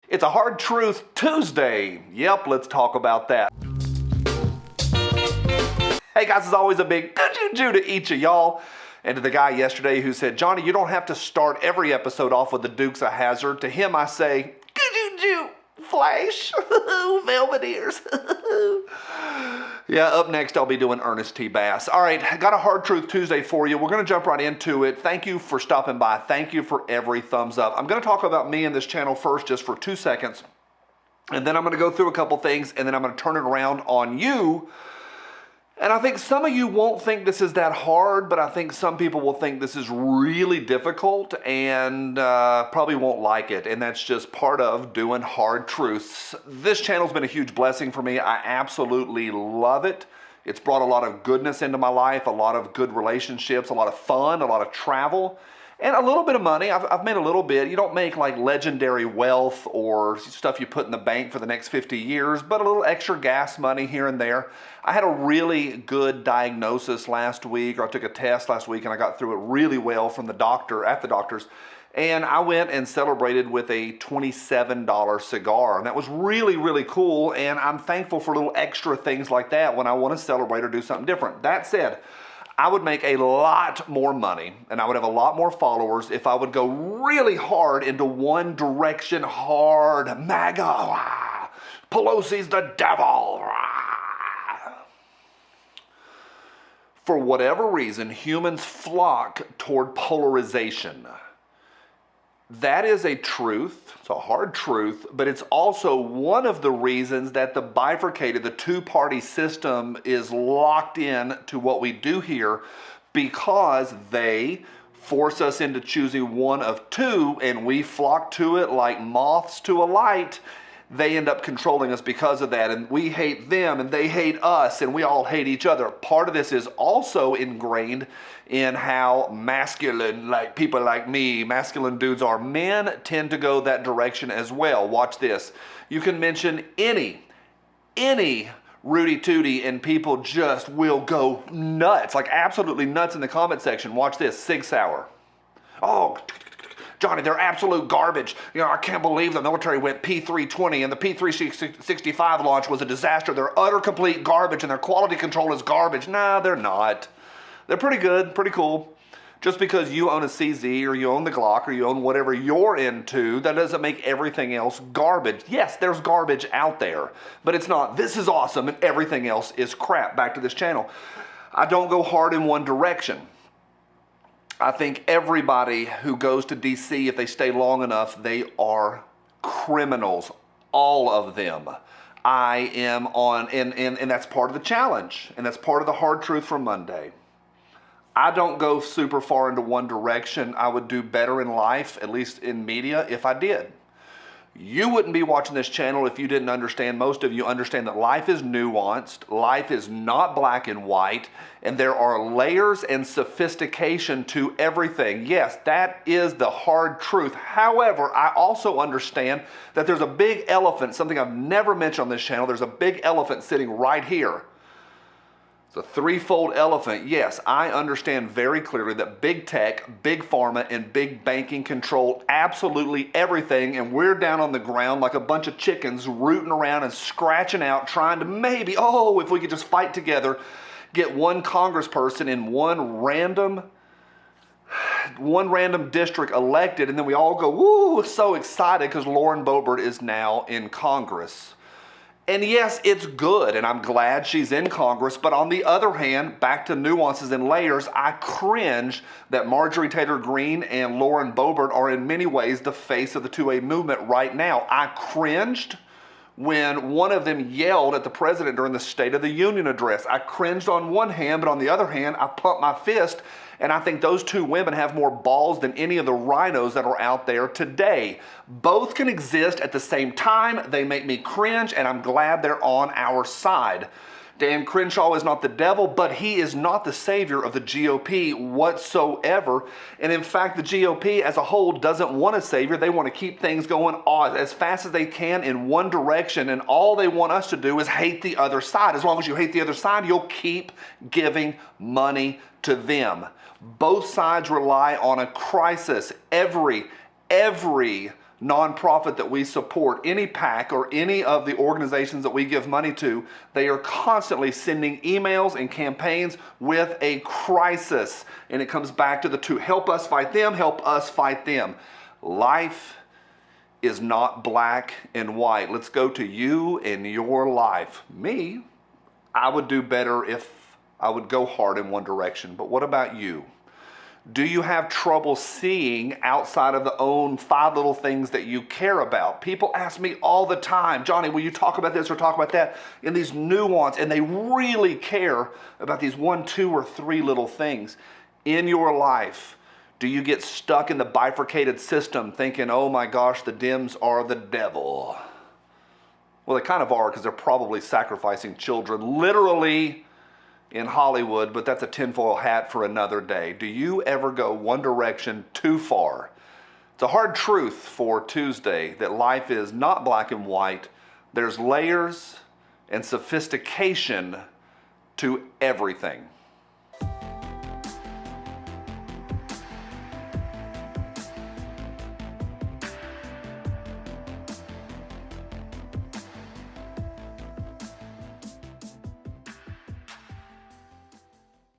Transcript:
It's a Hard Truth Tuesday. Yep, let's talk about that. Hey guys, as always, a big good juju to each of y'all. And to the guy yesterday who said, Johnny, you don't have to start every episode off with the Dukes of Hazzard. To him, I say, good juju, Flash, Velvet Ears. Yeah, up next, I'll be doing Ernest T. Bass. All right, I got a Hard Truth Tuesday for you. We're going to jump right into it. Thank you for stopping by. Thank you for every thumbs up. I'm going to talk about me and this channel first just for 2 seconds. And then I'm going to go through a couple things, and then I'm going to turn it around on you. And I think some of you won't think this is that hard, but I think some people will think this is really difficult and probably won't like it. And that's just part of doing hard truths. This channel's been a huge blessing for me. I absolutely love it. It's brought a lot of goodness into my life, a lot of good relationships, a lot of fun, a lot of travel, and a little bit of money. I've made a little bit. You don't make like legendary wealth or stuff you put in the bank for the next 50 years, but a little extra gas money here and there. I had a really good diagnosis last week, or I took a test last week and I got through it really well from the doctor, at the doctor's. And I went and celebrated with a $27 cigar. And that was really, really cool. And I'm thankful for little extra things like that when I want to celebrate or do something different. That said, I would make a lot more money and I would have a lot more followers if I would go really hard into one direction, hard, MAGA, Pelosi's the devil. For whatever reason, humans flock toward polarization. That is a truth, it's a hard truth, but it's also one of the reasons that the bifurcated, the two-party system is locked in to what we do here, because they force us into choosing one of two and we flock to it like moths to a light. They end up controlling us because of that, and we hate them and they hate us and we all hate each other. Part of this is also ingrained in how masculine, like people like me, masculine dudes are. Men tend to go that direction as well. Watch this. You can mention any Rudy Tooty and people just will go nuts, like absolutely nuts in the comment section. Watch this, Sig Sauer. Oh, Johnny, they're absolute garbage. You know, I can't believe the military went P320 and the P365 launch was a disaster. They're utter complete garbage and their quality control is garbage. Nah, they're not. They're pretty good, pretty cool. Just because you own a CZ or you own the Glock or you own whatever you're into, that doesn't make everything else garbage. Yes, there's garbage out there, but it's not, this is awesome and everything else is crap. Back to this channel. I don't go hard in one direction. I think everybody who goes to DC, if they stay long enough, they are criminals. All of them. I am on, and that's part of the challenge. And that's part of the hard truth from Monday. I don't go super far into one direction. I would do better in life, at least in media, if I did. You wouldn't be watching this channel if you didn't understand. Most of you understand that life is nuanced, life is not black and white, and there are layers and sophistication to everything. Yes, that is the hard truth. However, I also understand that there's a big elephant, something I've never mentioned on this channel. There's a big elephant sitting right here. It's a threefold elephant. Yes, I understand very clearly that big tech, big pharma, and big banking control absolutely everything, and we're down on the ground like a bunch of chickens rooting around and scratching out, trying to maybe, oh, if we could just fight together, get one congressperson in one random district elected, and then we all go, woo, so excited because Lauren Boebert is now in Congress. And yes, it's good, and I'm glad she's in Congress, but on the other hand, back to nuances and layers, I cringe that Marjorie Taylor Greene and Lauren Boebert are in many ways the face of the 2A movement right now. I cringed when one of them yelled at the president during the State of the Union address. I cringed on one hand, but on the other hand, I pumped my fist, and I think those two women have more balls than any of the rhinos that are out there today. Both can exist at the same time. They make me cringe, and I'm glad they're on our side. Dan Crenshaw is not the devil, but he is not the savior of the GOP whatsoever. And in fact, the GOP as a whole doesn't want a savior. They want to keep things going as fast as they can in one direction. And all they want us to do is hate the other side. As long as you hate the other side, you'll keep giving money to them. Both sides rely on a crisis. Every nonprofit that we support, any PAC or any of the organizations that we give money to, they are constantly sending emails and campaigns with a crisis. And it comes back to the two: help us fight them, help us fight them. Life is not black and white. Let's go to you and your life. Me, I would do better if I would go hard in one direction. But what about you? Do you have trouble seeing outside of the own 5 little things that you care about? People ask me all the time, Johnny, will you talk about this or talk about that? In these nuance, and they really care about these 1, 2, or 3 little things in your life. Do you get stuck in the bifurcated system thinking, oh my gosh, the Dems are the devil? Well, they kind of are, because they're probably sacrificing children literally in Hollywood, but that's a tinfoil hat for another day. Do you ever go one direction too far? It's a hard truth for Tuesday that life is not black and white. There's layers and sophistication to everything.